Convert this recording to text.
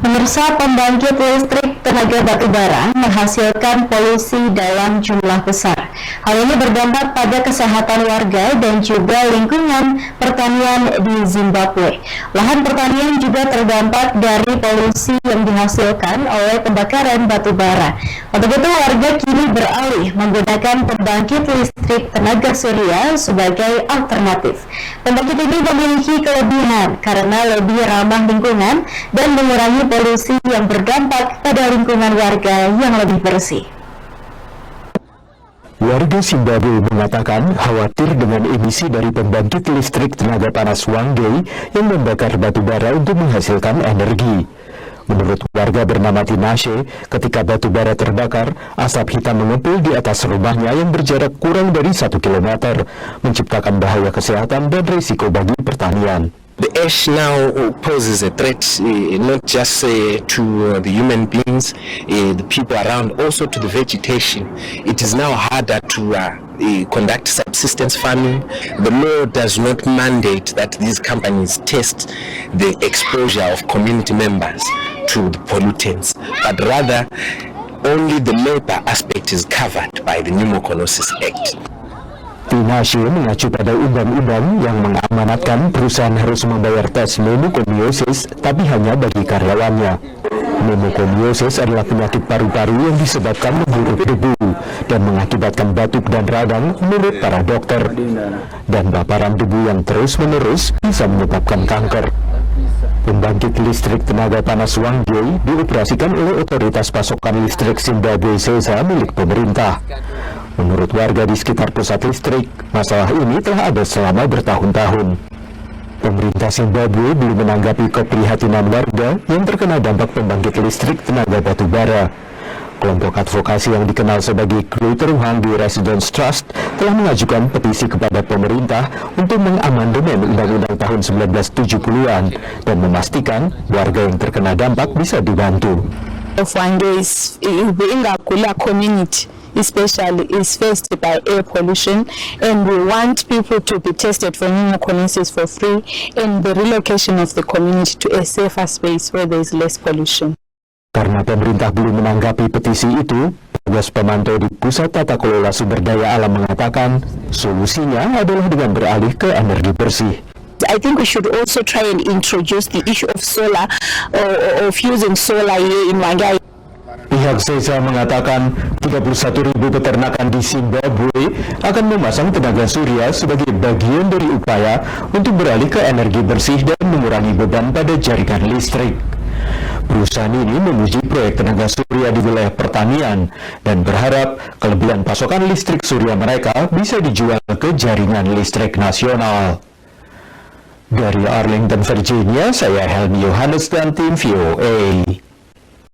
Pemirsa, pembangkit listrik tenaga batubara menghasilkan polusi dalam jumlah besar. Hal ini berdampak pada kesehatan warga dan juga lingkungan pertanian di Zimbabwe. Lahan pertanian juga terdampak dari polusi yang dihasilkan oleh pembakaran batubara. Untuk itu, warga kini beralih menggunakan pembangkit listrik tenaga surya sebagai alternatif. Pembangkit ini memiliki kelebihan karena lebih ramah lingkungan dan mengurangi polusi yang berdampak pada lingkungan warga yang lebih bersih. Warga Zimbabwe mengatakan khawatir dengan emisi dari pembangkit listrik tenaga panas Wanggai yang membakar batu bara untuk menghasilkan energi. Menurut warga bernama Tinashe, ketika batu bara terbakar, asap hitam mengepul di atas rumahnya yang berjarak kurang dari 1 kilometer, menciptakan bahaya kesehatan dan risiko bagi pertanian. The ash now poses a threat not just to the human beings, the people around, also to the vegetation. It is now harder to conduct subsistence farming. The law does not mandate that these companies test the exposure of community members to the pollutants, but rather only the labor aspect is covered by the Pneumoconiosis Act. Tinashe mengacu pada undang-undang yang mengamanatkan perusahaan harus membayar tes pneumoconiosis, tapi hanya bagi karyawannya. Pneumoconiosis adalah penyakit paru-paru yang disebabkan menghirup debu dan mengakibatkan batuk dan radang menurut para dokter. Dan paparan debu yang terus-menerus bisa menyebabkan kanker. Pembangkit listrik tenaga panas Wanggai dioperasikan oleh Otoritas Pasokan Listrik Zimbabwe (ZESA) milik pemerintah. Menurut warga di sekitar pusat listrik, masalah ini telah ada selama bertahun-tahun. Pemerintah Zimbabwe belum menanggapi keprihatinan warga yang terkena dampak pembangkit listrik tenaga batu bara. Kelompok advokasi yang dikenal sebagai Greater Wanggai Residents Trust telah mengajukan petisi kepada pemerintah untuk mengamandemen Undang-Undang tahun 1970-an dan memastikan warga yang terkena dampak bisa dibantu. Wanggai is being a community, especially is faced by air pollution, and we want people to be tested for pneumoconiosis for free, and the relocation of the community to a safer space where there is less pollution. Karena pemerintah belum menanggapi petisi itu, petugas pemantau di Pusat Tata Kelola Sumber Daya Alam mengatakan solusinya adalah dengan beralih ke energi bersih. I think we should also try and introduce the issue of solar or of using solar here in Wanggai. Pihak ZESA mengatakan 31.000 peternakan di Zimbabwe akan memasang tenaga surya sebagai bagian dari upaya untuk beralih ke energi bersih dan mengurangi beban pada jaringan listrik. Perusahaan ini memuji proyek tenaga surya di wilayah pertanian dan berharap kelebihan pasokan listrik surya mereka bisa dijual ke jaringan listrik nasional. Dari Arlington, Virginia, saya Helmi Yohanes dan tim VOA.